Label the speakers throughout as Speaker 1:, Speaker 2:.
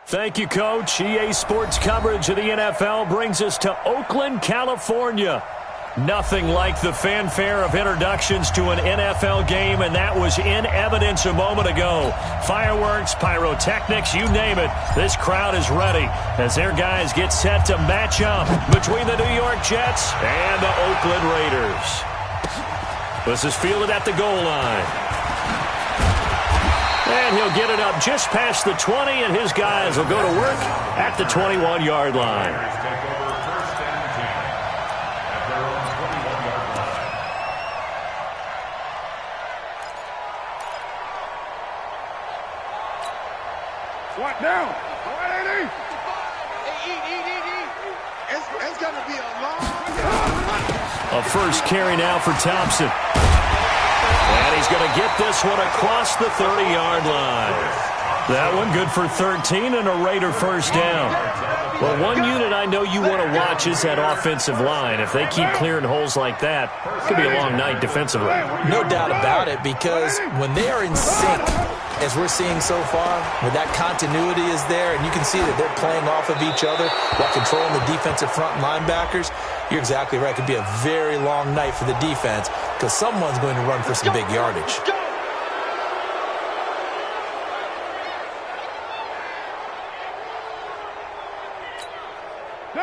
Speaker 1: Thank you, Coach. EA Sports coverage of the NFL brings us to Oakland, California. Nothing like the fanfare of introductions to an NFL game, and that was in evidence a moment ago. Fireworks, pyrotechnics, you name it. This crowd is ready as their guys get set to match up between the New York Jets and the Oakland Raiders. This is fielded at the goal line. And he'll get it up just past the 20, and his guys will go to work at the 21-yard line.
Speaker 2: What now? What, AD? It's going to be a long...
Speaker 1: A first carry now for Thompson. And he's going to get this one across the 30-yard line. That one good for 13 and a Raider first down. Well, one unit I know you want to watch is that offensive line. If they keep clearing holes like that, it could be a long night defensively.
Speaker 3: No doubt about it, because when they are in sync, as we're seeing so far, where that continuity is there, and you can see that they're playing off of each other while controlling the defensive front linebackers, you're exactly right. It could be a very long night for the defense because someone's going to run for some big yardage.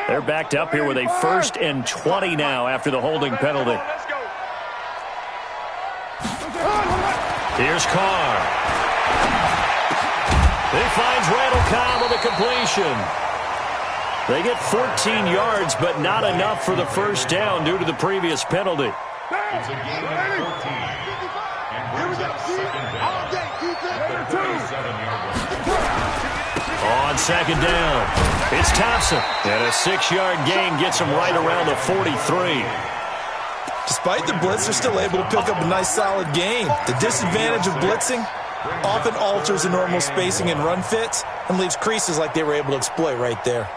Speaker 1: They're backed up here with a 1st and 20 now after the holding penalty. Here's Carr. He finds Randall Cobb with a completion. They get 14 yards, but not enough for the first down due to the previous penalty.
Speaker 2: It's a game of 14. And brings up second down.
Speaker 1: On second down, it's Thompson. And a 6-yard gain gets him right around the 43.
Speaker 3: Despite the blitz, they're still able to pick up a nice, solid gain. The disadvantage of blitzing often alters the normal spacing and run fits and leaves creases like they were able to exploit right there.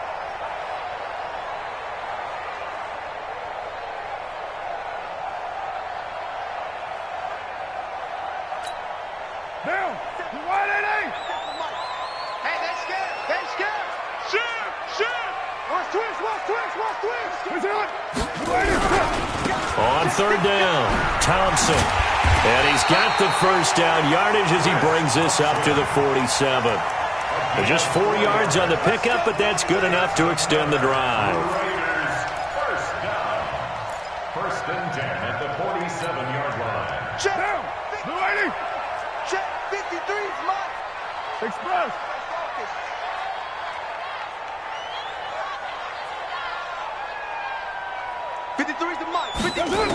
Speaker 1: On third down, Thompson. And he's got the first down yardage as he brings this up to the 47. Just 4 yards on the pickup, but that's good enough to extend the drive.
Speaker 4: First down. 1st and 10 at the 47-yard line.
Speaker 2: Check down. Blue 80.
Speaker 5: Check 53 is mine.
Speaker 2: Express.
Speaker 5: 53's the mic. 53.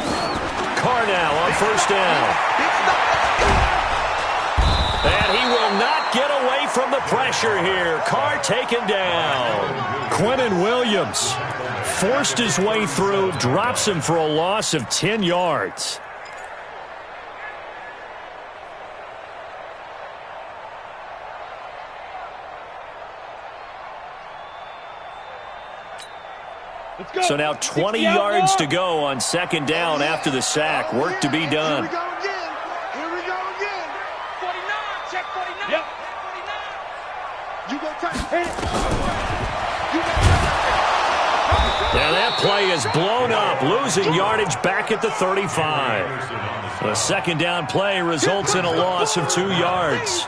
Speaker 1: Carr now on first down. And he will not get away from the pressure here. Carr taken down. Quentin Williams forced his way through, drops him for a loss of 10 yards. So now 20 yards to go on second down after the sack. Work to be done.
Speaker 2: Here we go again. Here we go again.
Speaker 5: 49. Check 49.
Speaker 2: Yep.
Speaker 5: 49.
Speaker 2: You go touch. Hit it.
Speaker 1: And that play is blown up, losing yardage back at the 35. The second down play results in a loss of 2 yards.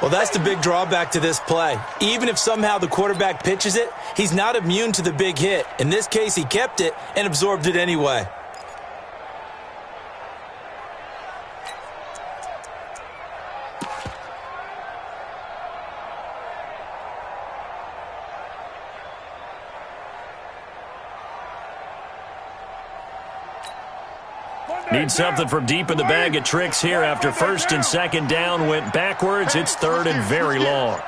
Speaker 3: Well, that's the big drawback to this play. Even if somehow the quarterback pitches it, he's not immune to the big hit. In this case, he kept it and absorbed it anyway.
Speaker 1: Need something from deep in the bag of tricks here after 1st and 2nd down went backwards. It's 3rd and very long.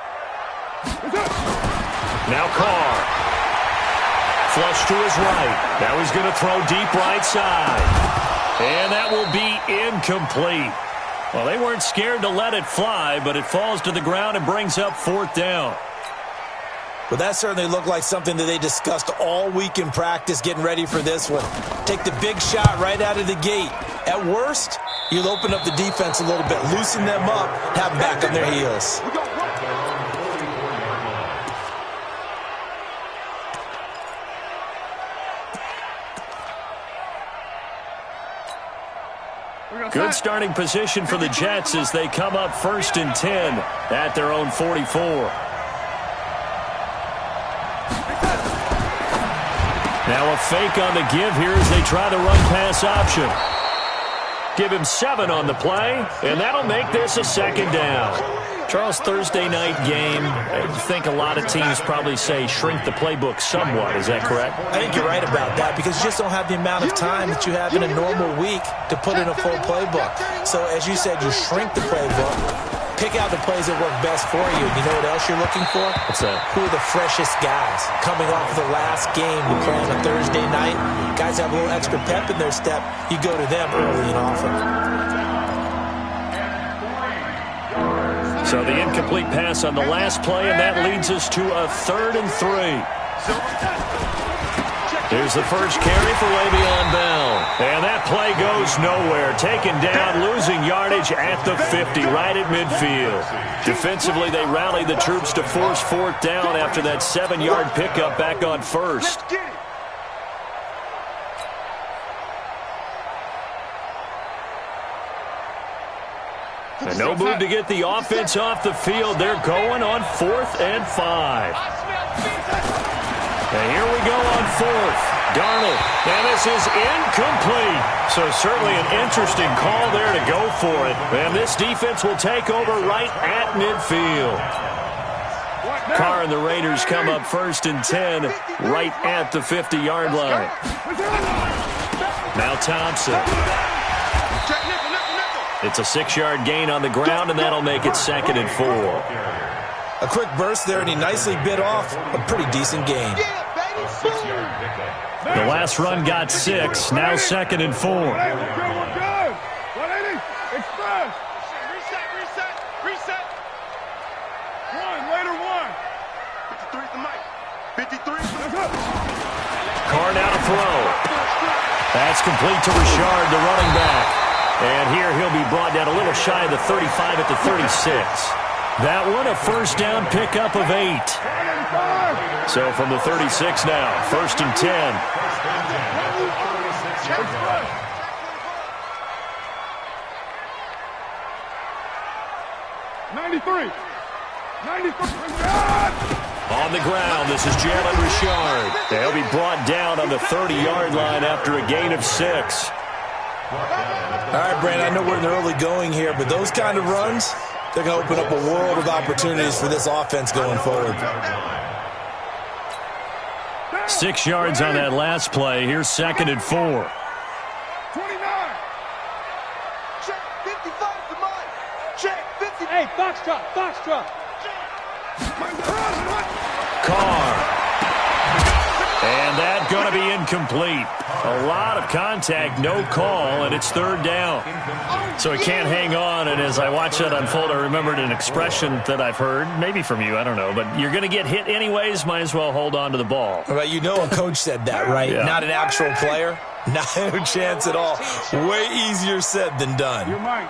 Speaker 1: Now Carr. Flush to his right. Now he's going to throw deep right side. And that will be incomplete. Well, they weren't scared to let it fly, but it falls to the ground and brings up 4th down.
Speaker 3: But that certainly looked like something that they discussed all week in practice getting ready for this one. Take the big shot right out of the gate. At worst, you'll open up the defense a little bit, loosen them up, have them back on their heels.
Speaker 1: Good starting position for the Jets as they come up 1st and 10 at their own 44. Now a fake on the give here as they try the run-pass option. Give him 7 on the play, and that'll make this a 2nd down. Charles, Thursday night game, I think a lot of teams probably say shrink the playbook somewhat. Is that correct?
Speaker 3: I think you're right about that because you just don't have the amount of time that you have in a normal week to put in a full playbook. So as you said, you shrink the playbook, pick out the plays that work best for you. You know what else you're looking for?
Speaker 1: What's that?
Speaker 3: Who are the freshest guys? Coming off the last game, you play on a Thursday night, guys have a little extra pep in their step, you go to them early and often.
Speaker 1: So the incomplete pass on the last play, and that leads us to a 3rd and 3. Here's the first carry for Le'Veon Bell. And that play goes nowhere. Taken down, losing yardage at the 50, right at midfield. Defensively, they rallied the troops to force 4th down after that 7-yard pickup back on 1st. And no move to get the offense off the field. They're going on 4th and 5. And here we go on 4th. Darnold. And this is incomplete. So certainly an interesting call there to go for it. And this defense will take over right at midfield. Carr and the Raiders come up 1st and 10 right at the 50-yard line. Now Thompson. It's a 6-yard gain on the ground, and that'll make it 2nd and 4.
Speaker 3: A quick burst there, and he nicely bit off a pretty decent gain.
Speaker 1: The last run got 6, now 2nd and 4.
Speaker 5: We're good. 180. Express. Reset. 1, later 1. 53 the mic. 53.
Speaker 1: Carr now to throw. That's complete to Richard, the running back. And here he'll be brought down a little shy of the 35 at the 36. That one a 1st down pickup of 8. So from the 36 now, 1st and 10.
Speaker 5: 93.
Speaker 1: On the ground, this is Jalen Richard. They'll be brought down on the 30-yard line after a gain of 6.
Speaker 3: All right, Brandon, I know we're in the early going here, but those kind of runs, they're going to open up a world of opportunities for this offense going forward.
Speaker 1: 6 yards on that last play. Here's 2nd and 4.
Speaker 5: 29. Check 55 to mine. Check 50. Hey, Foxtrot.
Speaker 1: Carr. And that going to be incomplete. A lot of contact, no call, and it's 3rd down. So he can't hang on, and as I watch that unfold, I remembered an expression that I've heard, maybe from you, I don't know, but you're going to get hit anyways, might as well hold on to the ball.
Speaker 3: Well, you know a coach said that, right?
Speaker 1: Yeah.
Speaker 3: Not an actual player. No chance at all. Way easier said than done.
Speaker 5: You're mine.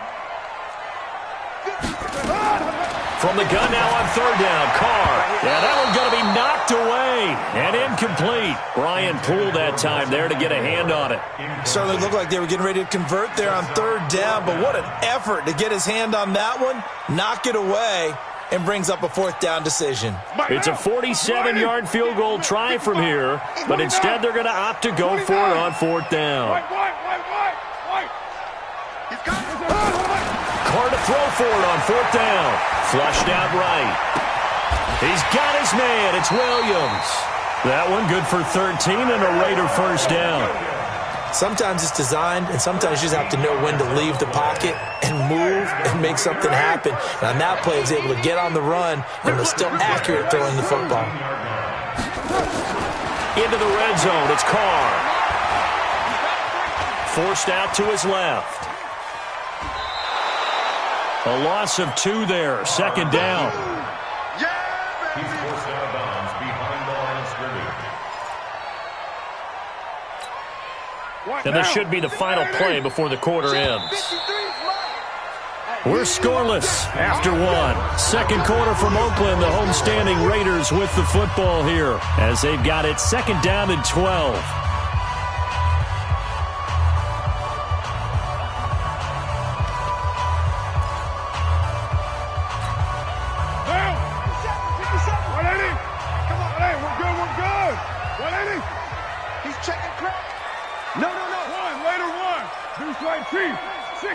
Speaker 1: From the gun now on 3rd down, Carr. Yeah, that one's going to be knocked away and incomplete. Ryan Poole that time there to get a hand on it.
Speaker 3: Certainly looked like they were getting ready to convert there on 3rd down, but what an effort to get his hand on that one, knock it away, and brings up a 4th down decision.
Speaker 1: It's a 47-yard field goal try from here, but instead they're going to opt to go for it on 4th down.
Speaker 5: White. He's got it.
Speaker 1: Carr to throw for it on 4th down. Flushed out right. He's got his man. It's Williams. That one good for 13 and a Raider 1st down.
Speaker 3: Sometimes it's designed, and sometimes you just have to know when to leave the pocket and move and make something happen. And on that play, he was able to get on the run and was still accurate throwing the football.
Speaker 1: Into the red zone. It's Carr. Forced out to his left. A loss of 2 there. 2nd down.
Speaker 4: He's forced out of bounds behind the line of scrimmage.
Speaker 1: And this should be the final play before the quarter ends. We're scoreless after 1. 2nd quarter from Oakland. The homestanding Raiders with the football here as they've got it 2nd down and 12.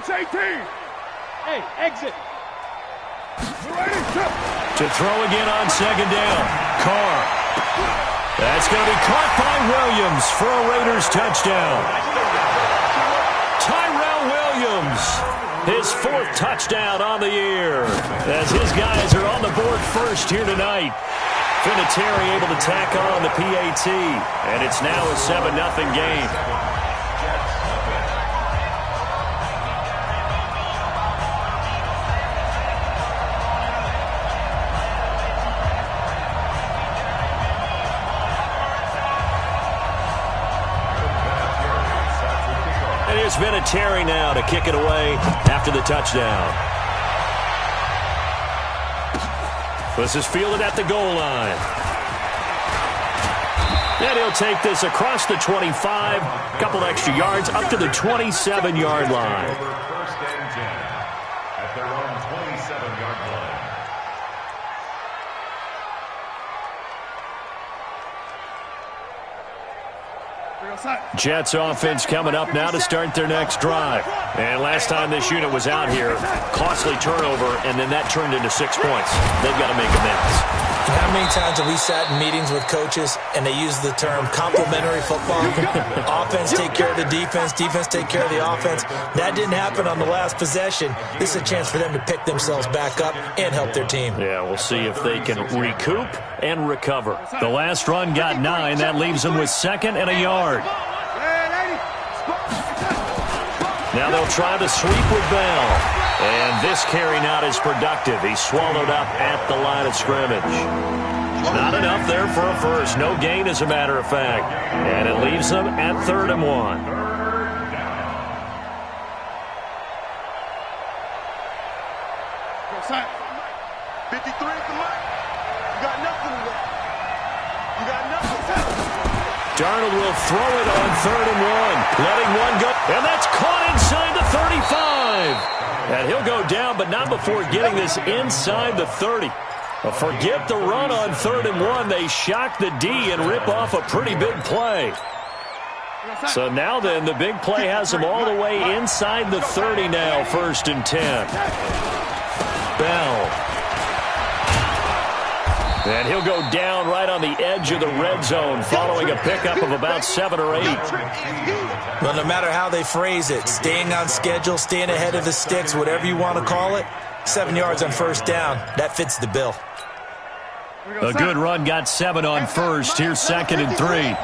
Speaker 5: It's 18. Hey, exit.
Speaker 1: To throw again on second down. Carr. That's going to be caught by Williams for a Raiders touchdown. Tyrell Williams, his 4th touchdown on the year, as his guys are on the board first here tonight. Vinatieri able to tack on the PAT, and it's now a 7-0 game. And here's Vinatieri now to kick it away after the touchdown. This is fielded at the goal line. And he'll take this across the 25, a couple extra yards, up to the 27-yard line.
Speaker 4: First and 10 at their own 27-yard line.
Speaker 1: Jets offense coming up now to start their next drive. And last time this unit was out here, costly turnover, and then that turned into 6 points. They've got to make amends.
Speaker 3: How many times have we sat in meetings with coaches and they use the term complementary football? Offense take care of the defense, defense take care of the offense. That didn't happen on the last possession. This is a chance for them to pick themselves back up and help their team.
Speaker 1: Yeah, we'll see if they can recoup and recover. The last run got 9. That leaves them with 2nd and a yard. Now they'll try to sweep with Bell. And this carry not as productive. He's swallowed up at the line of scrimmage. Not enough there for a first. No gain, as a matter of fact. And it leaves them at 3rd and 1.
Speaker 5: 53 at the mic. You got nothing left. You got nothing.
Speaker 1: Darnold will throw it on 3rd and 1. Letting one go. And that's caught inside the 35. And he'll go down, but not before getting this inside the 30. Forget the run on 3rd and 1. They shock the D and rip off a pretty big play. So now then, the big play has them all the way inside the 30 now, 1st and 10. Bell. And he'll go down right on the edge of the red zone following a pickup of about 7 or 8.
Speaker 3: Well, no matter how they phrase it, staying on schedule, staying ahead of the sticks, whatever you want to call it, 7 yards on 1st down, that fits the bill.
Speaker 1: A good run got 7 on 1st. Here's 2nd and 3.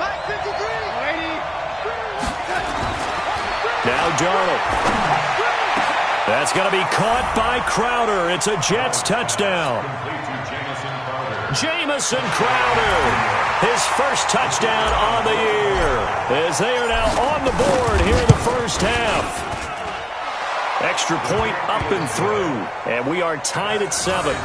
Speaker 1: Now Darnold. That's going to be caught by Crowder. It's a Jets touchdown. Jamison Crowder, his first touchdown on the year, as they are now on the board here in the first half. Extra point up and through, and we are tied at 7.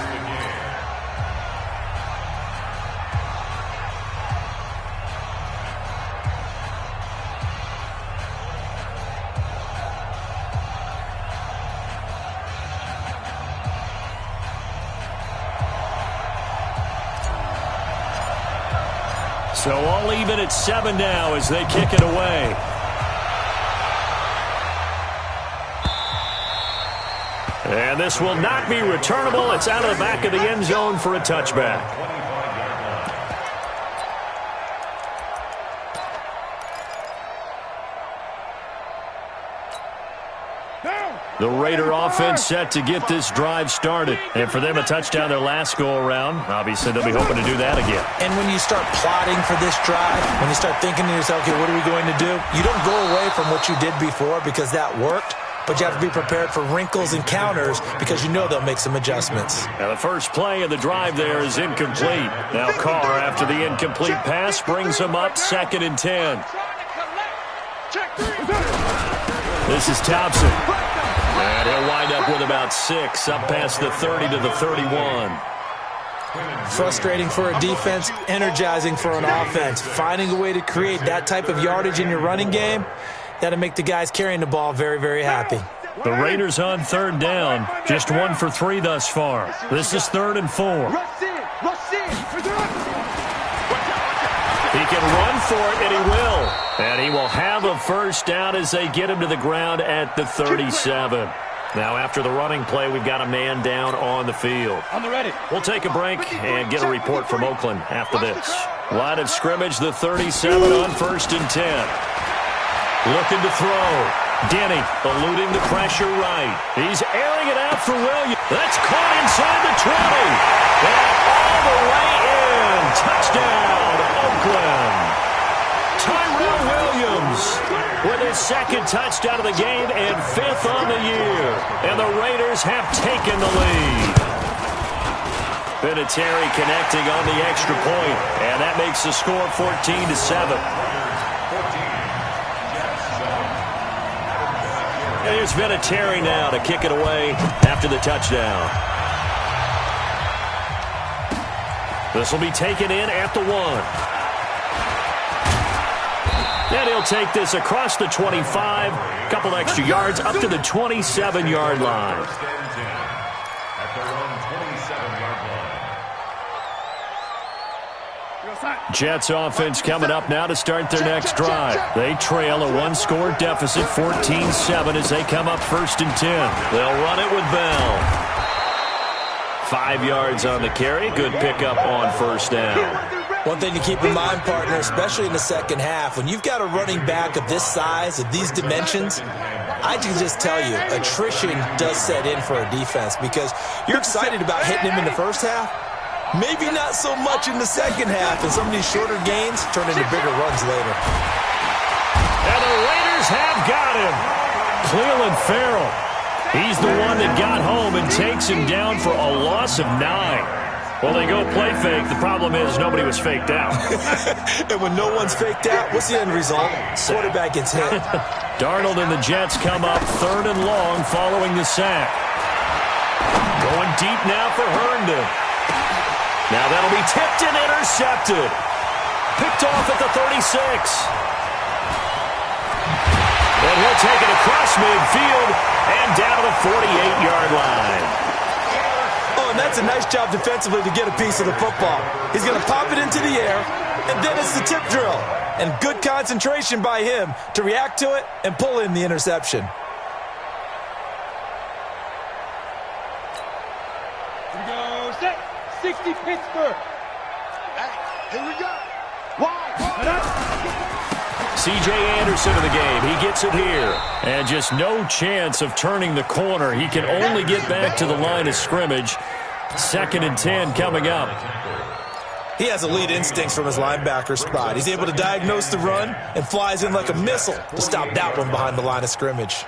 Speaker 1: So all even at 7 now as they kick it away. And this will not be returnable. It's out of the back of the end zone for a touchback. The Raider offense set to get this drive started. And for them, a touchdown their last go-around. Obviously, they'll be hoping to do that again.
Speaker 3: And when you start plotting for this drive, when you start thinking to yourself, okay, what are we going to do? You don't go away from what you did before because that worked, but you have to be prepared for wrinkles and counters because you know they'll make some adjustments.
Speaker 1: Now, the first play of the drive there is incomplete. Now, Carr, after the incomplete pass, brings him up 2nd and 10. This is Thompson. And he'll wind up with about 6, up past the 30 to the 31.
Speaker 3: Frustrating for a defense, energizing for an offense. Finding a way to create that type of yardage in your running game, that'll make the guys carrying the ball very, very happy.
Speaker 1: The Raiders on 3rd down, just 1 for 3 thus far. This is 3rd and 4. He can run for it, and he will. And he will have a first down as they get him to the ground at the 37. Now, after the running play, we've got a man down on the field.
Speaker 5: On the ready.
Speaker 1: We'll take a break and get a report from Oakland after this. Line of scrimmage, the 37 on 1st and 10. Looking to throw. Denny eluding the pressure right. He's airing it out for Williams. That's caught inside the 20. And all the way in. Touchdown, Oakland. Tyrell Williams with his 2nd touchdown of the game and 5th on the year. And the Raiders have taken the lead. Vinatieri connecting on the extra point, and that makes the score 14-7. And here's Vinatieri now to kick it away after the touchdown. This will be taken in at the 1. And he'll take this across the 25, a couple extra yards, up to the 27-yard line. Jets offense coming up now to start their next drive. They trail a 1-score deficit, 14-7, as they come up 1st and 10. They'll run it with Bell. 5 yards on the carry. Good pickup on 1st down.
Speaker 3: One thing to keep in mind, partner, especially in the second half, when you've got a running back of this size, of these dimensions, I can just tell you, attrition does set in for a defense because you're excited about hitting him in the first half. Maybe not so much in the second half, and some of these shorter gains turn into bigger runs later.
Speaker 1: And the Raiders have got him. Cleveland Farrell. He's the one that got home and takes him down for a loss of 9. Well, they go play fake. The problem is nobody was faked out.
Speaker 3: And when no one's faked out, what's the end result? Quarterback gets hit.
Speaker 1: Darnold and the Jets come up 3rd and long following the sack. Going deep now for Herndon. Now that'll be tipped and intercepted. Picked off at the 36. And he'll take it across midfield and down to the 48-yard line.
Speaker 3: Oh, and that's a nice job defensively to get a piece of the football. He's going to pop it into the air, and then it's the tip drill. And good concentration by him to react to it and pull in the interception.
Speaker 5: Here we go. Set. 60 Pittsburgh. Hey, here we go.
Speaker 1: C.J. Anderson in the game. He gets it here. And just no chance of turning the corner. He can only get back to the line of scrimmage. 2nd and 10 coming up.
Speaker 3: He has elite instincts from his linebacker spot. He's able to diagnose the run and flies in like a missile to stop that one behind the line of scrimmage.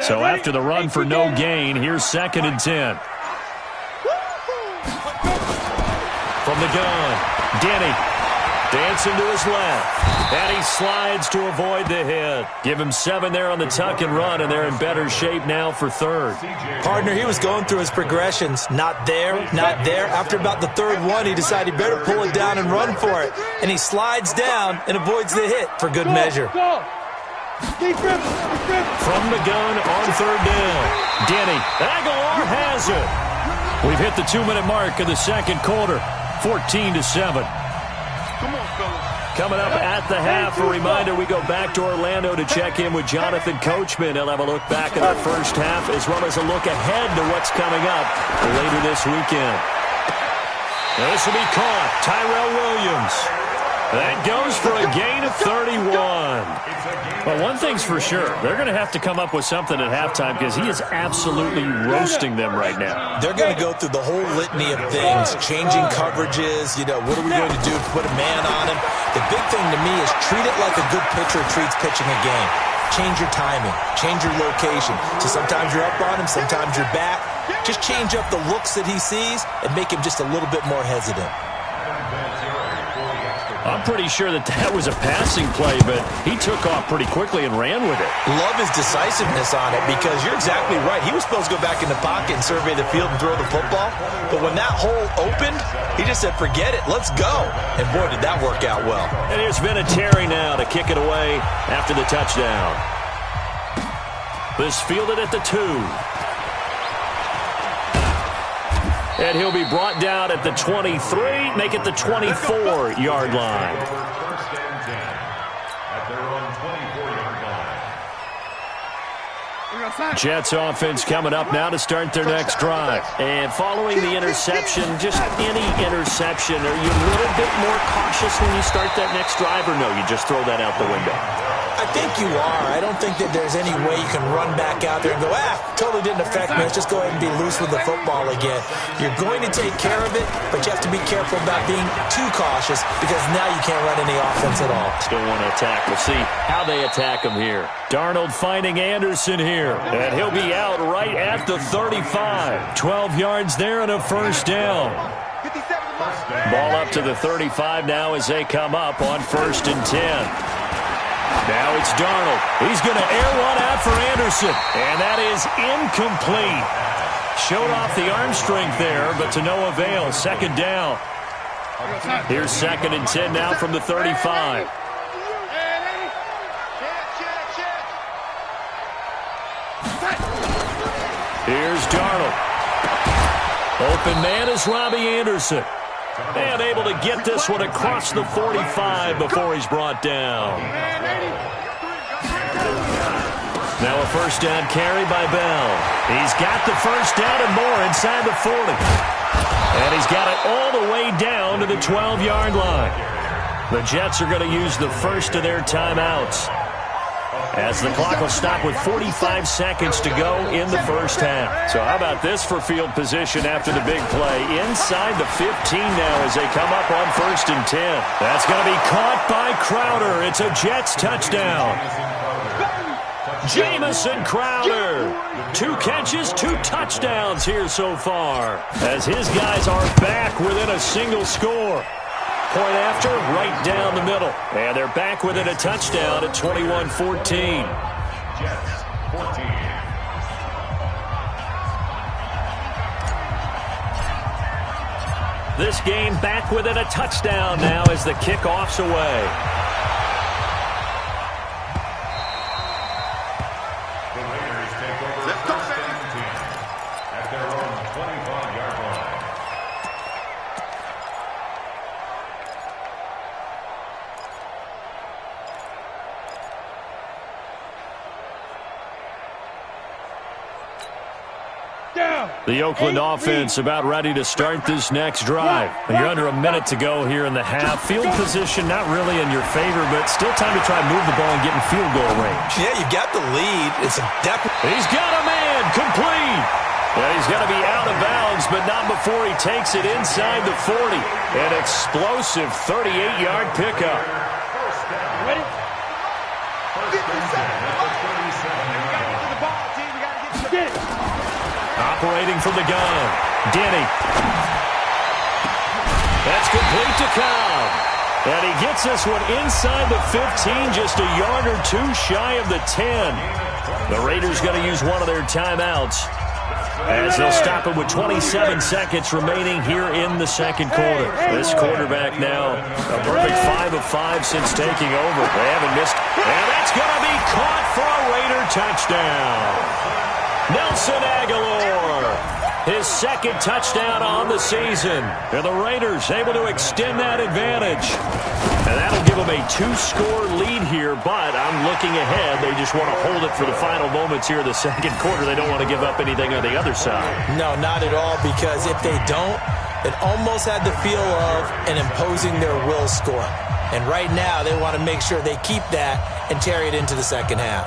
Speaker 1: So after the run for no gain, here's 2nd and 10. From the gun, Denny dancing to his left. And he slides to avoid the hit. Give him 7 there on the tuck and run, and they're in better shape now for 3rd.
Speaker 3: Partner, he was going through his progressions. Not there, not there. After about the 3rd one, he decided he better pull it down and run for it. And he slides down and avoids the hit for good measure.
Speaker 1: From the gun on 3rd down. Denny. Aguilar has it. We've hit the 2-minute mark of the 2nd quarter. 14-7. Coming up at the half, a reminder, we go back to Orlando to check in with Jonathan Coachman. He'll have a look back at our first half as well as a look ahead to what's coming up later this weekend. Now this will be caught. Tyrell Williams. That goes for a gain of 31. Well, one thing's for sure. They're going to have to come up with something at halftime because he is absolutely roasting them right now.
Speaker 3: They're going to go through the whole litany of things, changing coverages, what are we going to do to put a man on him? The big thing to me is treat it like a good pitcher treats pitching a game. Change your timing, change your location. So sometimes you're up on him, sometimes you're back. Just change up the looks that he sees and make him just a little bit more hesitant.
Speaker 1: I'm pretty sure that was a passing play, but he took off pretty quickly and ran with it.
Speaker 3: Love his decisiveness on it because you're exactly right. He was supposed to go back in the pocket and survey the field and throw the football. But when that hole opened, he just said, forget it, let's go. And boy, did that work out well.
Speaker 1: And here's Vinatieri now to kick it away after the touchdown. This fielded at the 2. And he'll be brought down at the 23, make it the 24-yard line.
Speaker 4: First and 10 at their own 24-yard line.
Speaker 1: Jets offense coming up now to start their next drive. And following the interception, just any interception, are you a little bit more cautious when you start that next drive, or no, you just throw that out the window?
Speaker 3: I think you are. I don't think that there's any way you can run back out there and go, totally didn't affect me. Let's just go ahead and be loose with the football again. You're going to take care of it, but you have to be careful about being too cautious because now you can't run any offense at all.
Speaker 1: Still want to attack. We'll see how they attack him here. Darnold finding Anderson here, and he'll be out right at the 35. 12 yards there and a first down. Ball up to the 35 now as they come up on 1st and 10. Now it's Darnold. He's going to air one out for Anderson. And that is incomplete. Showed off the arm strength there, but to no avail. Second down. Here's 2nd and 10 now from the 35. Here's Darnold. Open man is Robbie Anderson. And able to get this one across the 45 before he's brought down. Now a first down carry by Bell. He's got the first down and more inside the 40. And he's got it all the way down to the 12-yard line. The Jets are going to use the first of their timeouts, as the clock will stop with 45 seconds to go in the first half. So how about this for field position after the big play? Inside the 15 now as they come up on 1st and 10. That's going to be caught by Crowder. It's a Jets touchdown. Jamison Crowder. 2 catches, 2 touchdowns here so far, as his guys are back within a single score. Point after, right down the middle. And they're back within a touchdown at 21-14.
Speaker 4: Jets 14.
Speaker 1: This game back within a touchdown now as the kickoff's away.
Speaker 4: The Raiders take over 1st and 10 at their own 25-yard line.
Speaker 1: The Oakland offense about ready to start this next drive. You're under a minute to go here in the half. Field position not really in your favor, but still time to try and move the ball and get in field goal range.
Speaker 3: Yeah, you've got the lead. It's definitely.
Speaker 1: He's got a man complete. And he's going to be out of bounds, but not before he takes it inside the 40. An explosive 38-yard pickup.
Speaker 4: First down.
Speaker 5: Ready?
Speaker 4: First and 10 at the 37-yard line.
Speaker 5: The ball, team. We got to get to the game.
Speaker 1: Operating from the gun. Denny. That's complete to Cobb. And he gets this one inside the 15, just a yard or 2 shy of the 10. The Raiders going to use one of their timeouts, as they'll stop it with 27 seconds remaining here in the second quarter. This quarterback now a perfect 5 of 5 since taking over. They haven't missed. And that's going to be caught for a Raider touchdown. Nelson Aguilar, his 2nd touchdown on the season. And the Raiders able to extend that advantage. And that'll give them a 2-score lead here, but I'm looking ahead. They just want to hold it for the final moments here in the second quarter. They don't want to give up anything on the other side.
Speaker 3: No, not at all, because if they don't, it almost had the feel of an imposing their will score. And right now, they want to make sure they keep that and carry it into the second half.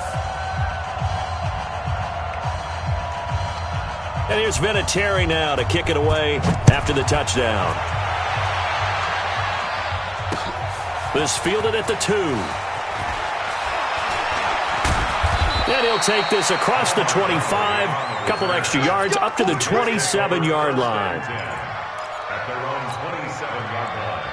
Speaker 1: And here's Vinatieri now to kick it away after the touchdown. This fielded at the 2. And he'll take this across the 25. Couple extra yards up to the 27-yard line.
Speaker 4: At their own 27-yard line.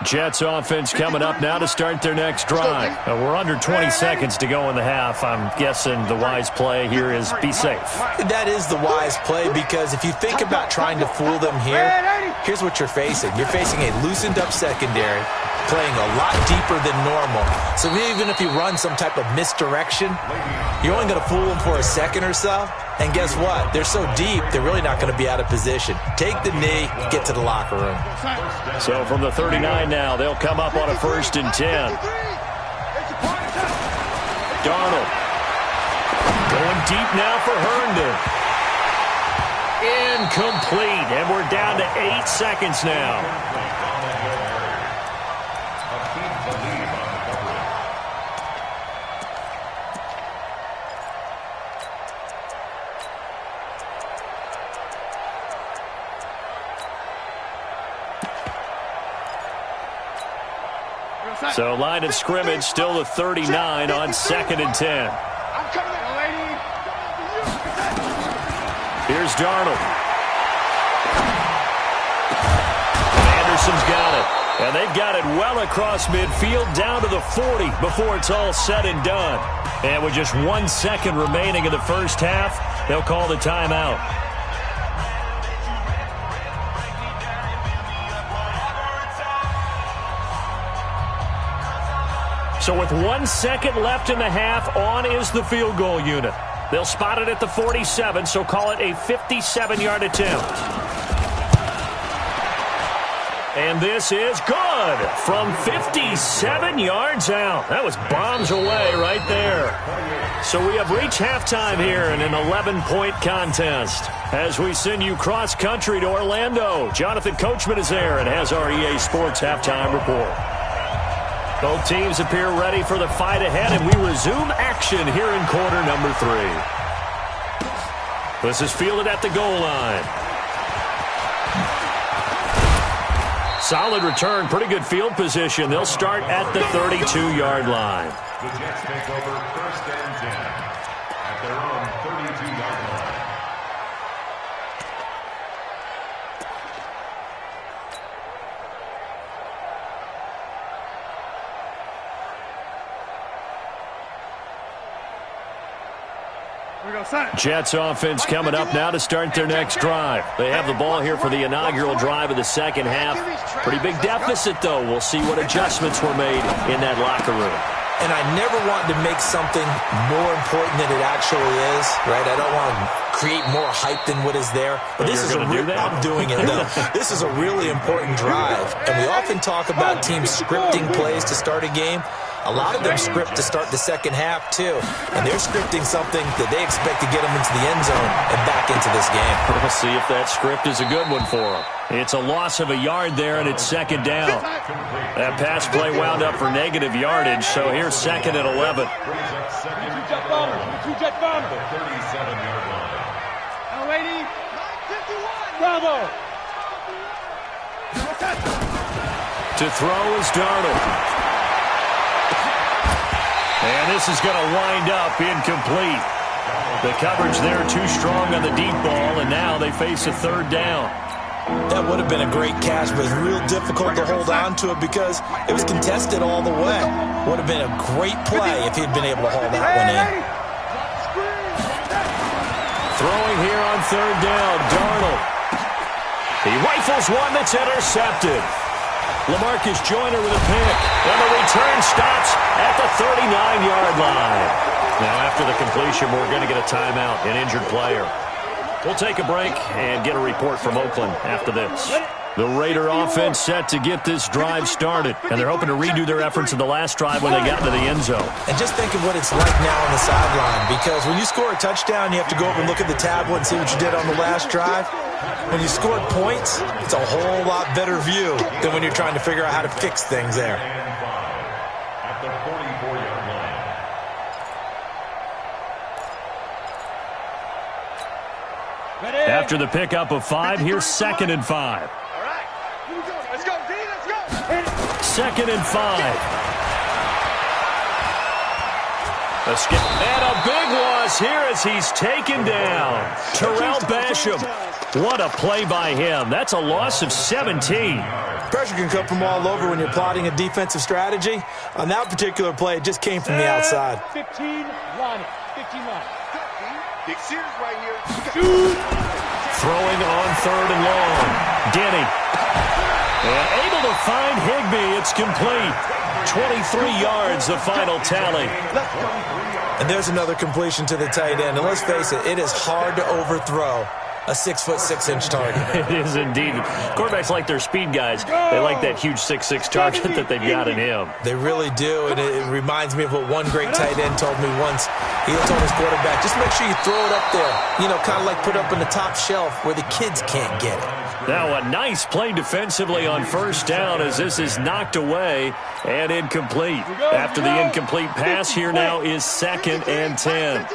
Speaker 1: Jets offense coming up now to start their next drive. We're under 20 seconds to go in the half. I'm guessing the wise play here is be safe.
Speaker 3: That is the wise play, because if you think about trying to fool them here, here's what you're facing. You're facing a loosened up secondary, playing a lot deeper than normal. So even if you run some type of misdirection, you're only going to fool them for a second or so. And guess what? They're so deep, they're really not going to be out of position. Take the knee, get to the locker room.
Speaker 1: So from the 39 now, they'll come up on a 1st and 10. Darnold going deep now for Herndon. Incomplete, and we're down to 8 seconds now. So line of scrimmage still the 39 on 2nd and 10. Here's Darnold. Anderson's got it. And they've got it well across midfield down to the 40 before it's all said and done. And with just 1 second remaining in the first half, they'll call the timeout. So with 1 second left in the half, on is the field goal unit. They'll spot it at the 47, so call it a 57-yard attempt. And this is good from 57 yards out. That was bombs away right there. So we have reached halftime here in an 11-point contest. As we send you cross-country to Orlando, Jonathan Coachman is there and has our EA Sports halftime report. Both teams appear ready for the fight ahead, and we resume action here in quarter number 3. This is fielded at the goal line. Solid return, pretty good field position. They'll start at the 32-yard line.
Speaker 4: The Jets take over 1st and 10 at their own 32-yard line.
Speaker 1: Jets offense coming up now to start their next drive. They have the ball here for the inaugural drive of the second half. Pretty big deficit, though. We'll see what adjustments were made in that locker room.
Speaker 3: And I never want to make something more important than it actually is, right? I don't want to create more hype than what is there. But this is I'm doing it, though. This is a really important drive. And we often talk about teams scripting plays to start a game. A lot of them script to start the second half, too. And they're scripting something that they expect to get them into the end zone and back into this game.
Speaker 1: We'll see if that script is a good one for them. It's a loss of a yard there, and it's 2nd down. That pass play wound up for negative yardage, so here's 2nd and 11. To throw is Darnold. And this is going to wind up incomplete. The coverage there too strong on the deep ball, and now they face a 3rd down.
Speaker 3: That would have been a great catch, but it's real difficult to hold on to it because it was contested all the way. Would have been a great play if he'd been able to haul that one in.
Speaker 1: Throwing here on 3rd down, Darnold. He rifles one that's intercepted. LaMarcus Joyner with a pick, and the return stops at the 39-yard line. Now, after the completion, we're going to get a timeout, an injured player. We'll take a break and get a report from Oakland after this. The Raider offense set to get this drive started, and they're hoping to redo their efforts in the last drive when they got into the end zone.
Speaker 3: And just think of what it's like now on the sideline, because when you score a touchdown, you have to go over and look at the tablet and see what you did on the last drive. When you scored points, it's a whole lot better view than when you're trying to figure out how to fix things there.
Speaker 4: At the 44-yard line.
Speaker 1: After the pickup of 5, here's 2nd and 5.
Speaker 5: Let's go, D, let's go.
Speaker 1: 2nd and 5. A skip and a big one. across here as he's taken down. Terrell Basham. What a play by him. That's a loss of 17.
Speaker 3: Pressure can come from all over when you're plotting a defensive strategy. On that particular play, it just came from the outside.
Speaker 5: 15 line. 15 line.
Speaker 6: Big Sears right here.
Speaker 1: Throwing on 3rd and long. Denny. And able to find Higbee. It's complete. 23 yards, the final tally.
Speaker 3: And there's another completion to the tight end. And let's face it, it is hard to overthrow a 6'6" target.
Speaker 1: It is indeed. Quarterbacks like their speed guys. They like that huge 6'6" target that they've got in him.
Speaker 3: They really do, and it reminds me of what one great tight end told me once. He told his quarterback, just make sure you throw it up there. You know, kind of like put it up in the top shelf where the kids can't get it.
Speaker 1: Now a nice play defensively on 1st down as this is knocked away and incomplete. After the incomplete pass, here now is 2nd and 10.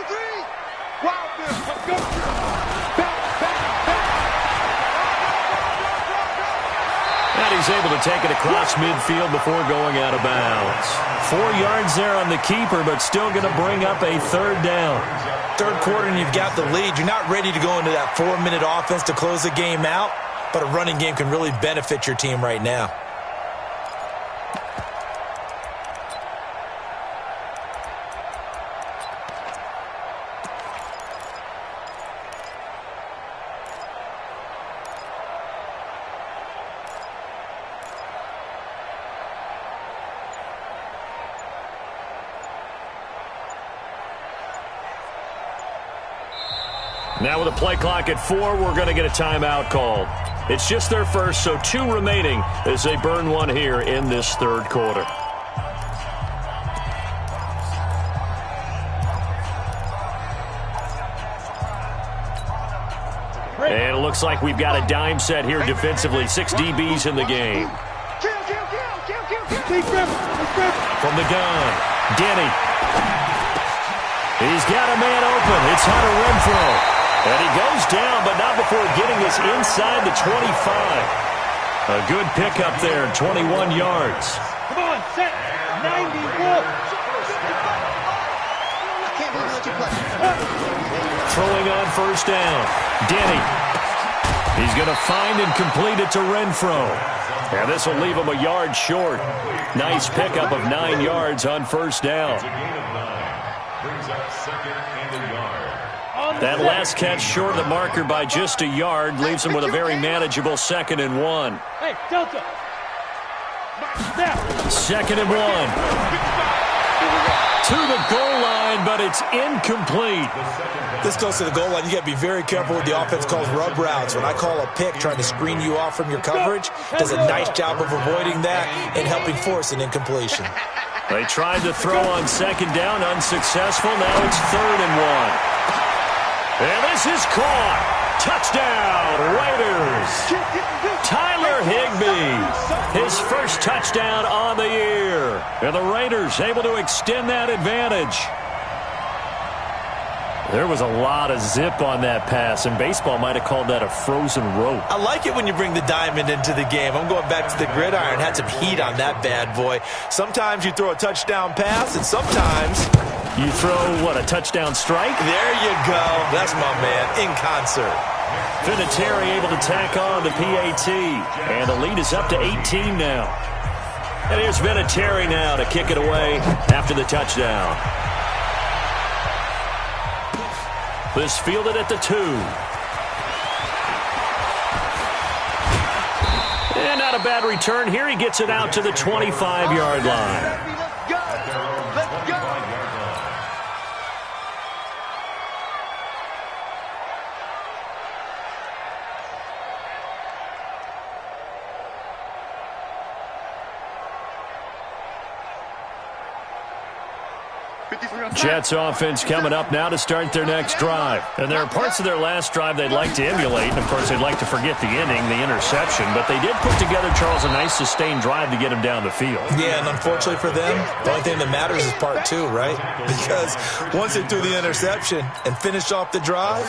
Speaker 1: And he's able to take it across midfield before going out of bounds. 4 yards there on the keeper, but still going to bring up a 3rd down.
Speaker 3: 3rd quarter and you've got the lead. You're not ready to go into that 4-minute offense to close the game out, but a running game can really benefit your team right now.
Speaker 1: Now with a play clock at 4, we're going to get a timeout called. It's just their first, so 2 remaining as they burn one here in this 3rd quarter. And it looks like we've got a dime set here defensively. 6 DBs in the game. From the gun, Denny. He's got a man open. It's Hunter Renfrow. And he goes down, but not before getting us inside the 25. A good pickup there, 21 yards.
Speaker 5: Come on, set. 91.
Speaker 1: Throwing on 1st down. Denny. He's going to find and complete it to Renfrow. And this will leave him a yard short. Nice pickup of 9 yards on 1st down.
Speaker 4: Brings up 2nd and a yard.
Speaker 1: That last catch short of the marker by just a yard leaves him with a very manageable 2nd and 1.
Speaker 5: Hey, Delta.
Speaker 1: 2nd and 1. To the goal line, but it's incomplete.
Speaker 3: This goes to the goal line. You got to be very careful with the offense calls rub routes. When I call a pick trying to screen you off from your coverage, does a nice job of avoiding that and helping force an incompletion.
Speaker 1: They tried to throw on 2nd down, unsuccessful. Now it's 3rd and 1. And this is caught. Touchdown, Raiders. Tyler Higbee, his first touchdown on the year. And the Raiders able to extend that advantage. There was a lot of zip on that pass, and baseball might have called that a frozen rope.
Speaker 3: I like it when you bring the diamond into the game. I'm going back to the gridiron. Had some heat on that bad boy. Sometimes you throw a touchdown pass, and sometimes
Speaker 1: you throw, what, a touchdown strike?
Speaker 3: There you go. That's my man, in concert.
Speaker 1: Vinatieri able to tack on the PAT, and the lead is up to 18 now. And here's Vinatieri now to kick it away after the touchdown. This fielded at the 2. And not a bad return here. He gets it out to the 25-yard line. Jets offense coming up now to start their next drive. And there are parts of their last drive they'd like to emulate. And, of course, they'd like to forget the inning, the interception. But they did put together, Charles, a nice sustained drive to get him down the field.
Speaker 3: Yeah, and unfortunately for them, the only thing that matters is part 2, right? Because once they threw the interception and finished off the drive,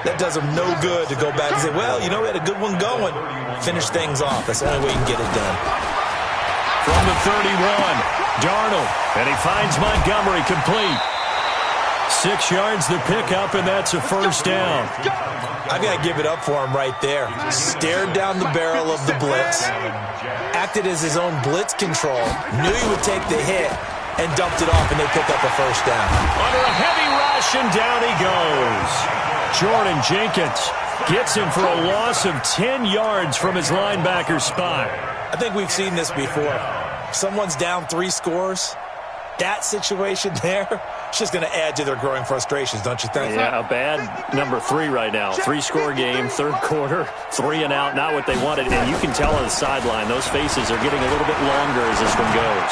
Speaker 3: that does them no good to go back and say, well, you know, we had a good one going. Finish things off. That's the only way you can get it done.
Speaker 1: From the 31, Darnold, and he finds Montgomery complete. 6 yards the pickup, and that's a first down.
Speaker 3: I've got to give it up for him right there. Stared down the barrel of the blitz, acted as his own blitz control, knew he would take the hit, and dumped it off, and they pick up a first down.
Speaker 1: Under a heavy rush, and down he goes. Jordan Jenkins gets him for a loss of 10 yards from his linebacker spot.
Speaker 3: I think we've seen this before. Someone's down 3 scores. That situation there, it's just going to add to their growing frustrations, don't you think?
Speaker 1: Yeah, a bad number 3 right now. 3-score game, third quarter, 3 and out, not what they wanted. And you can tell on the sideline, those faces are getting a little bit longer as this one goes.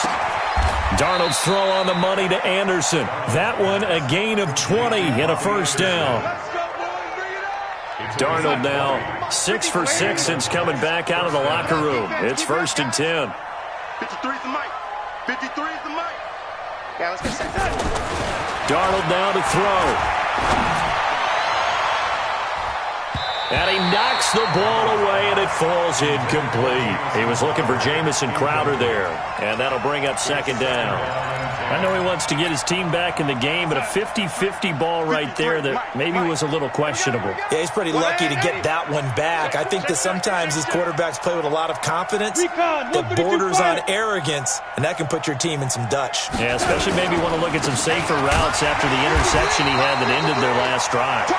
Speaker 1: Darnold's throw on the money to Anderson. That one a gain of 20 and a first down. Darnold now 6 for 6 since coming back out of the locker room. It's 1st and 10.
Speaker 6: 53 is the mic. 53 is the mic. Yeah, let's get set.
Speaker 1: Darnold now to throw. And he knocks the ball away, and it falls incomplete. He was looking for Jamison Crowder there, and that'll bring up 2nd down. I know he wants to get his team back in the game, but a 50-50 ball right there that maybe was a little questionable.
Speaker 3: Yeah, he's pretty lucky to get that one back. I think that sometimes his quarterbacks play with a lot of confidence that borders on arrogance, and that can put your team in some Dutch.
Speaker 1: Yeah, especially maybe want to look at some safer routes after the interception he had that ended their last drive.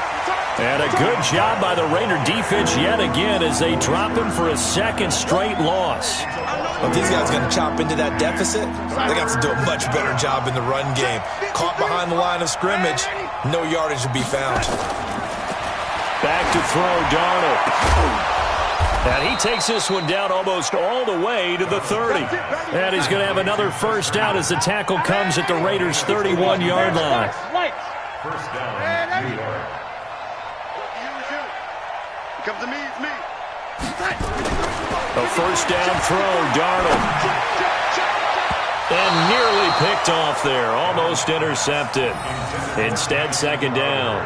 Speaker 1: And a good job by the Raider defense yet again as they drop him for a 2nd straight loss.
Speaker 3: If these guys are going to chop into that deficit, they got to do a much better job in the run game. Caught behind the line of scrimmage, no yardage to be found.
Speaker 1: Back to throw, Darnold. And he takes this one down almost all the way to the 30. And he's going to have another first down as the tackle comes at the Raiders' 31-yard line.
Speaker 4: First down, New York.
Speaker 6: Come to me, it's me.
Speaker 1: A first down throw, Darnold. And nearly picked off there, almost intercepted. Instead, 2nd down.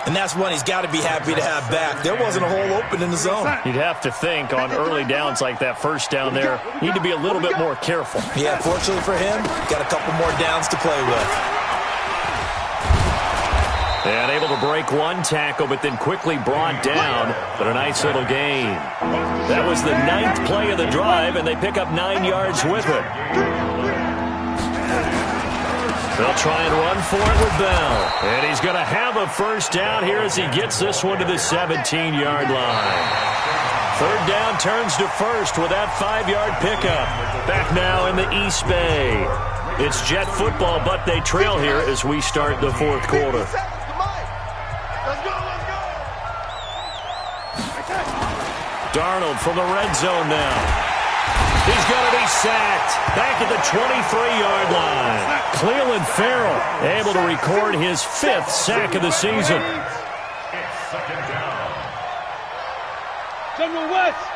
Speaker 3: And that's one he's got to be happy to have back. There wasn't a hole open in the zone.
Speaker 1: You'd have to think on early downs like that first down there, need to be a little bit more careful.
Speaker 3: Yeah, fortunately for him, got a couple more downs to play with.
Speaker 1: And able to break one tackle, but then quickly brought down. But a nice little gain. That was the 9th play of the drive, and they pick up 9 yards with it. They'll try and run for it with Bell. And he's going to have a first down here as he gets this one to the 17-yard line. 3rd down turns to 1st with that 5-yard pickup. Back now in the East Bay. It's Jet football, but they trail here as we start the 4th quarter. Darnold from the red zone now. He's going to be sacked back at the 23-yard line. Cleveland Farrell able to record his 5th sack of the season.
Speaker 4: It's 2nd down.
Speaker 5: General West.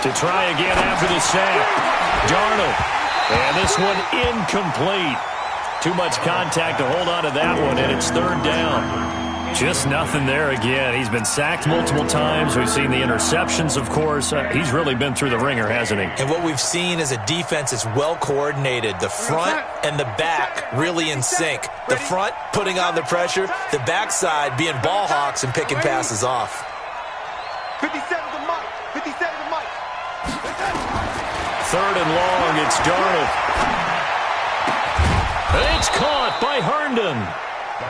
Speaker 1: To try again after the sack. Darnold. And this one incomplete. Too much contact to hold on to that one, and it's 3rd down. Just nothing there again. He's been sacked multiple times. We've seen the interceptions, of course. He's really been through the ringer, hasn't he?
Speaker 3: And what we've seen is a defense that's well coordinated. The front and the back really in sync. The front putting on the pressure. The backside being ball hawks and picking passes off.
Speaker 6: 57 the mic. 57 the mic.
Speaker 1: 3rd and long. It's Darnold. It's caught by Herndon.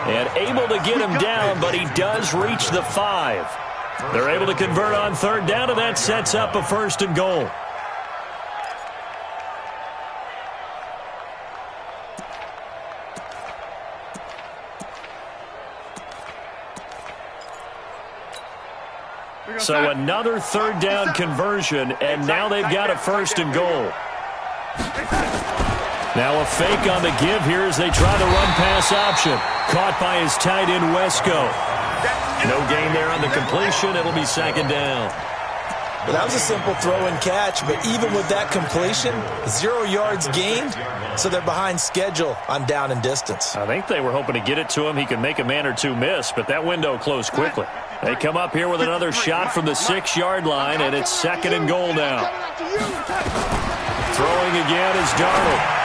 Speaker 1: And able to get him down, but he does reach the 5. They're able to convert on 3rd down, and that sets up a 1st and goal. So another 3rd down conversion, and now they've got a 1st and goal. Now a fake on the give here as they try the run-pass option. Caught by his tight end, Wesco. No gain there on the completion. It'll be 2nd down.
Speaker 3: Well, that was a simple throw and catch, but even with that completion, 0 yards gained, so they're behind schedule on down and distance.
Speaker 1: I think they were hoping to get it to him. He could make a man or two miss, but that window closed quickly. They come up here with another shot from the 6-yard line, and it's 2nd and goal now. Throwing again is Darnold.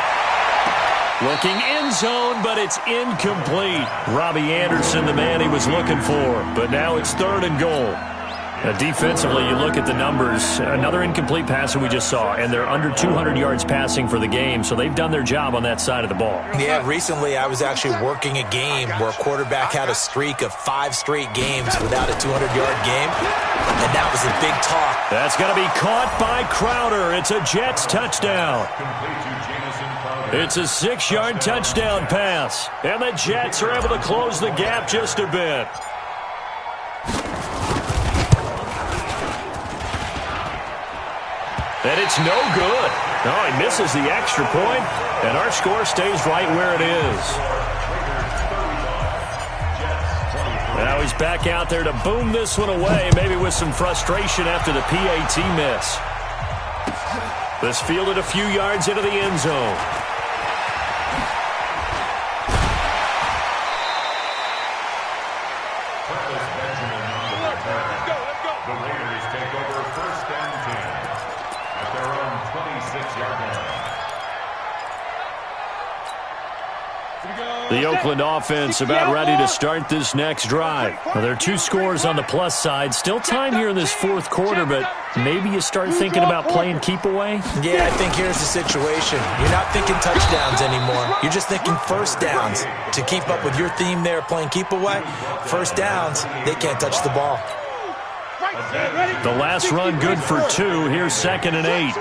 Speaker 1: Looking end zone, but it's incomplete. Robbie Anderson, the man he was looking for. But now it's 3rd and goal. Defensively, you look at the numbers. Another incomplete pass that we just saw, and they're under 200 yards passing for the game, so they've done their job on that side of the ball.
Speaker 3: Yeah, recently I was actually working a game where a quarterback had a streak of 5 straight games without a 200-yard game, and that was a big talk.
Speaker 1: That's going to be caught by Crowder. It's a Jets touchdown. It's a 6-yard touchdown pass, and the Jets are able to close the gap just a bit. And it's no good. No, he misses the extra point, and our score stays right where it is. Now he's back out there to boom this one away, maybe with some frustration after the PAT miss. This fielded a few yards into the end zone.
Speaker 4: The Raiders take over 1st and 10 at their own 26-yard line.
Speaker 1: The Oakland offense about ready to start this next drive. Well, there are 2 scores on the plus side. Still time here in this 4th quarter, but maybe you start thinking about playing keep away?
Speaker 3: Yeah, I think here's the situation. You're not thinking touchdowns anymore. You're just thinking first downs. To keep up with your theme there, playing keep away, first downs, they can't touch the ball.
Speaker 1: The last run good for 2. Here's 2nd and 8.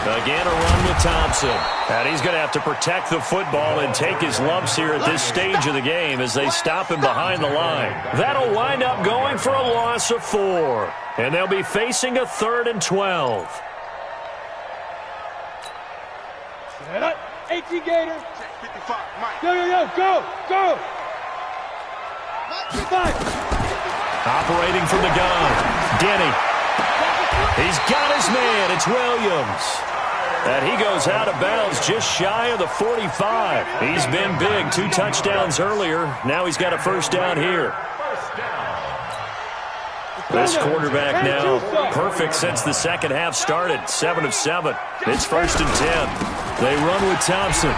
Speaker 1: Again, a run with Thompson. And he's going to have to protect the football and take his lumps here at this stage of the game as they stop him behind the line. That'll wind up going for a loss of 4. And they'll be facing a 3rd and 12.
Speaker 5: 18 Gator.
Speaker 6: 55, Mike.
Speaker 5: Go. 5.
Speaker 1: Operating from the gun. Denny. He's got his man. It's Williams. And he goes out of bounds just shy of the 45. He's been big. 2 touchdowns earlier. Now he's got a first down here. This quarterback now perfect since the second half started. 7 of 7. It's 1st and 10. They run with Thompson.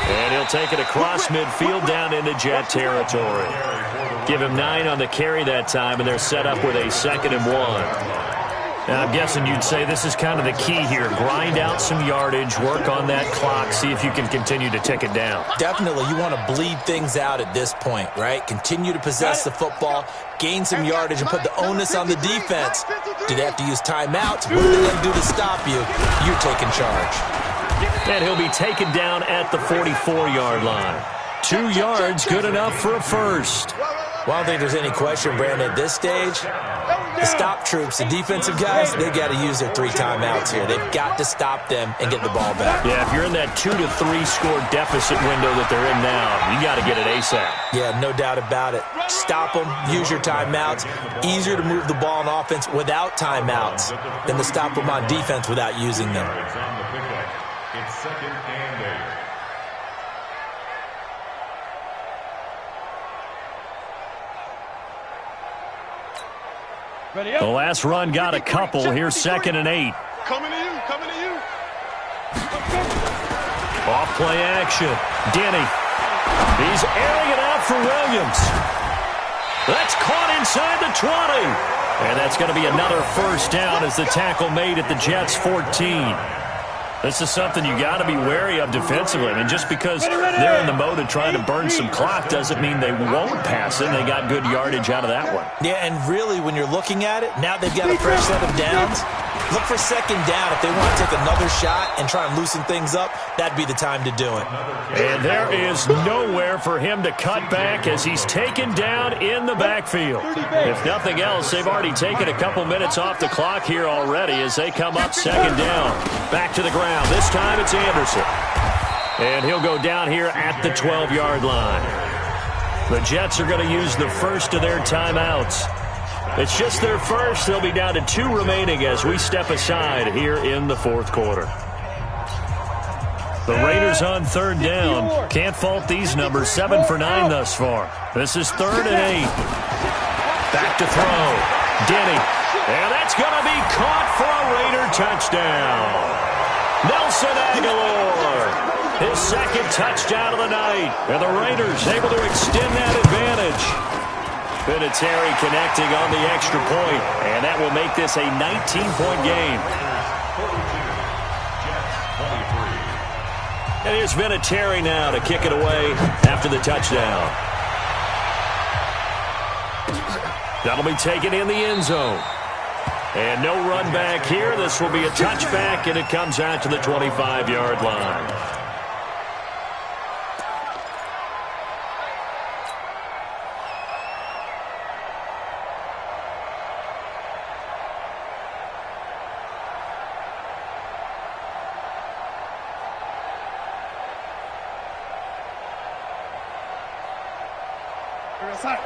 Speaker 1: And he'll take it across midfield down into Jet territory. Give him 9 on the carry that time, and they're set up with a 2nd and 1. Now, I'm guessing you'd say this is kind of the key here. Grind out some yardage, work on that clock, see if you can continue to tick it down.
Speaker 3: Definitely, you want to bleed things out at this point, right? Continue to possess the football, gain some yardage, and put the onus on the defense. Do they have to use timeouts? What are they going to do to stop you? You're taking charge.
Speaker 1: And he'll be taken down at the 44-yard line. 2 yards, good enough for a first.
Speaker 3: Well, I don't think there's any question, Brandon, at this stage. The stop troops, the defensive guys, they've got to use their 3 timeouts here. They've got to stop them and get the ball back.
Speaker 1: Yeah, if you're in that 2 to 3 score deficit window that they're in now, you got to get it ASAP.
Speaker 3: Yeah, no doubt about it. Stop them, use your timeouts. Easier to move the ball on offense without timeouts than to stop them on defense without using them.
Speaker 4: It's 2nd and 8.
Speaker 1: The last run got a couple. Here's 2nd and 8.
Speaker 6: Coming to you.
Speaker 1: Off play action. Denny. He's airing it out for Williams. That's caught inside the 20. And that's going to be another first down as the tackle made at the Jets' 14. This is something you got to be wary of defensively. I mean, just because they're in the mode of trying to burn some clock doesn't mean they won't pass it. They got good yardage out of that one.
Speaker 3: Yeah, and really, when you're looking at it, now they've got a fresh set of downs. Look for 2nd down. If they want to take another shot and try and loosen things up, that'd be the time to do it.
Speaker 1: And there is nowhere for him to cut back as he's taken down in the backfield. If nothing else, they've already taken a couple minutes off the clock here already as they come up 2nd down. Back to the ground. This time it's Anderson. And he'll go down here at the 12-yard line. The Jets are going to use the first of their timeouts. It's just their first. They'll be down to 2 remaining as we step aside here in the 4th quarter. The Raiders on 3rd down. Can't fault these numbers. 7 for 9 thus far. This is 3rd and 8. Back to throw. Denny. And that's going to be caught for a Raider touchdown. Nelson Aguilar, his second touchdown of the night. And the Raiders able to extend that advantage. Vinatieri connecting on the extra point, and that will make this a 19-point game. And here's Vinatieri now to kick it away after the touchdown. That'll be taken in the end zone. And no run back here. This will be a touchback, and it comes out to the 25-yard line.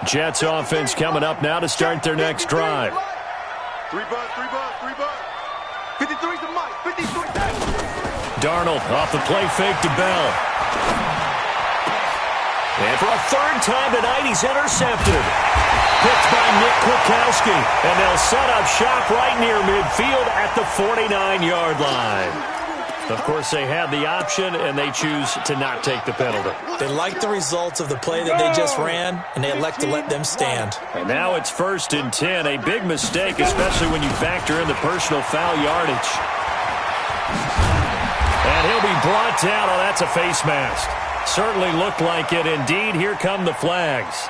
Speaker 1: Jets offense coming up now to start their next drive.
Speaker 6: 3 bucks, 3 bucks, 3 bucks. 53's the mic, 53.
Speaker 1: Darnold off the play fake to Bell. And for a third time tonight, he's intercepted. Picked by Nick Kwiatkowski. And they'll set up shop right near midfield at the 49-yard line. Of course, they have the option, and they choose to not take the penalty.
Speaker 3: They like the results of the play that they just ran, and they elect to let them stand.
Speaker 1: And now it's 1st and 10. A big mistake, especially when you factor in the personal foul yardage. And he'll be brought down. Oh, that's a face mask. Certainly looked like it. Indeed, here come the flags.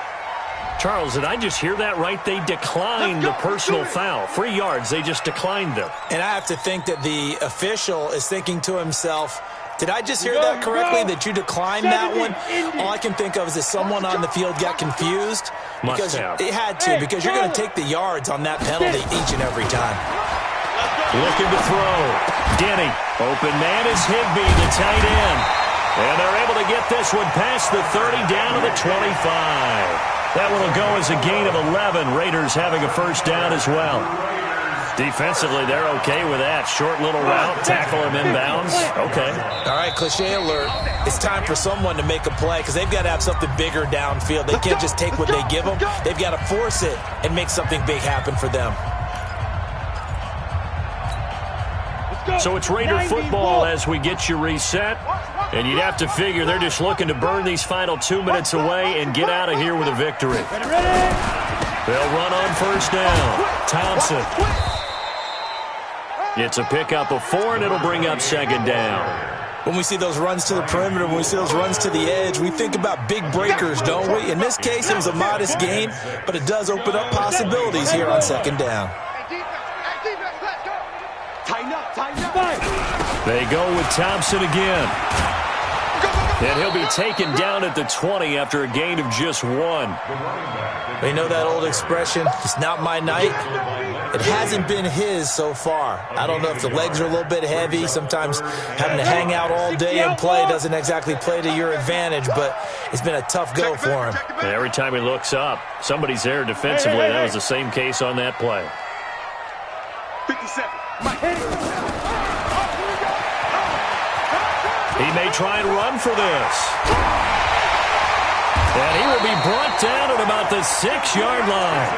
Speaker 1: Charles, did I just hear that right? They declined the personal foul. 3 yards, they just declined them.
Speaker 3: And I have to think that the official is thinking to himself, did I just hear that correctly, that you declined that one? All I can think of is that someone on the field got confused. Because it had to, because you're going to take the yards on that penalty each and every time.
Speaker 1: Looking to throw. Denny. Open man is Higbee, the tight end. And they're able to get this one past the 30 down to the 25. That one will go as a gain of 11. Raiders having a first down as well. Defensively, they're okay with that. Short little route, tackle him inbounds. Okay.
Speaker 3: All right, cliche alert. It's time for someone to make a play because they've got to have something bigger downfield. They can't just take what they give them. They've got to force it and make something big happen for them.
Speaker 1: So it's Raider football as we get you reset. And you'd have to figure they're just looking to burn these final 2 minutes away and get out of here with a victory. They'll run on first down. Thompson. It's a pickup of 4, and it'll bring up second down.
Speaker 3: When we see those runs to the perimeter, when we see those runs to the edge, we think about big breakers, don't we? In this case, it was a modest gain, but it does open up possibilities here on second down.
Speaker 1: They go with Thompson again. And he'll be taken down at the 20 after a gain of just 1.
Speaker 3: They know that old expression, it's not my night. It hasn't been his so far. I don't know if the legs are a little bit heavy. Sometimes having to hang out all day and play doesn't exactly play to your advantage, but it's been a tough go for him.
Speaker 1: And every time he looks up, somebody's there defensively. That was the same case on that play.
Speaker 6: 57.
Speaker 1: He may try and run for this. And he will be brought down at about the 6-yard line.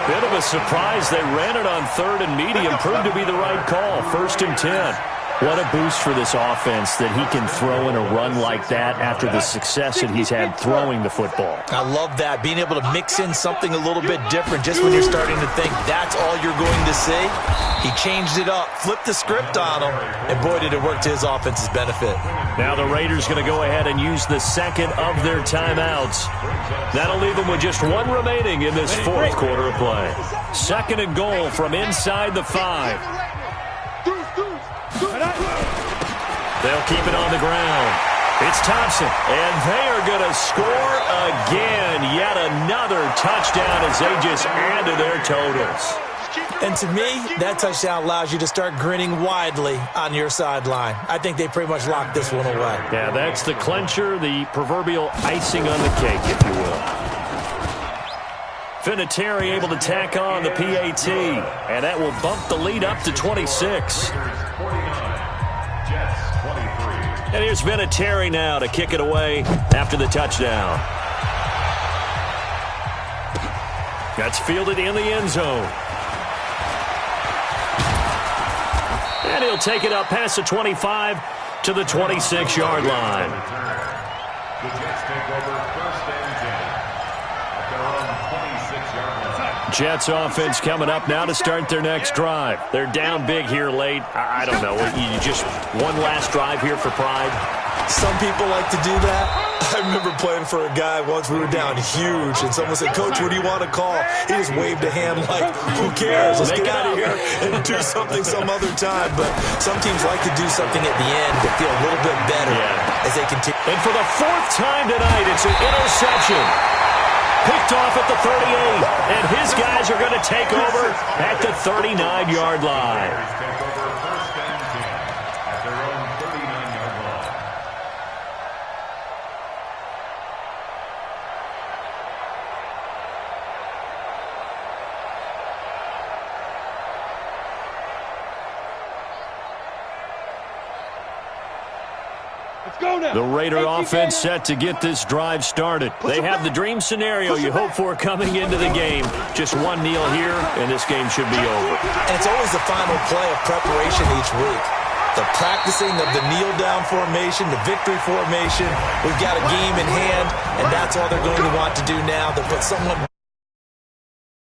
Speaker 1: Bit of a surprise. They ran it on 3rd and medium. Proved to be the right call. 1st and 10. What a boost for this offense that he can throw in a run like that after the success that he's had throwing the football.
Speaker 3: I love that, being able to mix in something a little bit different just when you're starting to think that's all you're going to see. He changed it up, flipped the script on him, and boy, did it work to his offense's benefit.
Speaker 1: Now the Raiders going to go ahead and use the second of their timeouts. That'll leave them with just 1 remaining in this 4th quarter of play. 2nd and goal from inside the 5. They'll keep it on the ground. It's Thompson, and they are going to score again. Yet another touchdown as they just add to their totals.
Speaker 3: And to me, that touchdown allows you to start grinning widely on your sideline. I think they pretty much locked this one away.
Speaker 1: Yeah, that's the clincher, the proverbial icing on the cake, if you will. Vinatieri able to tack on the PAT, and that will bump the lead up to 26. And here's Vinatieri now to kick it away after the touchdown. That's fielded in the end zone. And he'll take it up past the 25 to the 26-yard line.
Speaker 4: The Jets take over 1st and 10 at their own 26-yard line.
Speaker 1: Jets offense coming up now to start their next drive. They're down big here late. I don't know. You just one last drive here for pride.
Speaker 3: Some people like to do that. I remember playing for a guy once. We were down huge, and someone said, "Coach, what do you want to call?" He just waved a hand like, "Who cares? Let's get out of here and do something some other time." But some teams like to do something at the end to feel a little bit better as they continue.
Speaker 1: And for the 4th time tonight, it's an interception. Picked off at the 38, and his guys are going to take over at the 39-yard line.
Speaker 4: Take over 1st and 10 at their own 39-yard line.
Speaker 1: The Raider offense set to get this drive started. They have the dream scenario you hope for coming into the game. Just one kneel here, and this game should be over.
Speaker 3: And it's always the final play of preparation each week. The practicing of the kneel-down formation, the victory formation. We've got a game in hand, and that's all they're going to want to do now. They'll put someone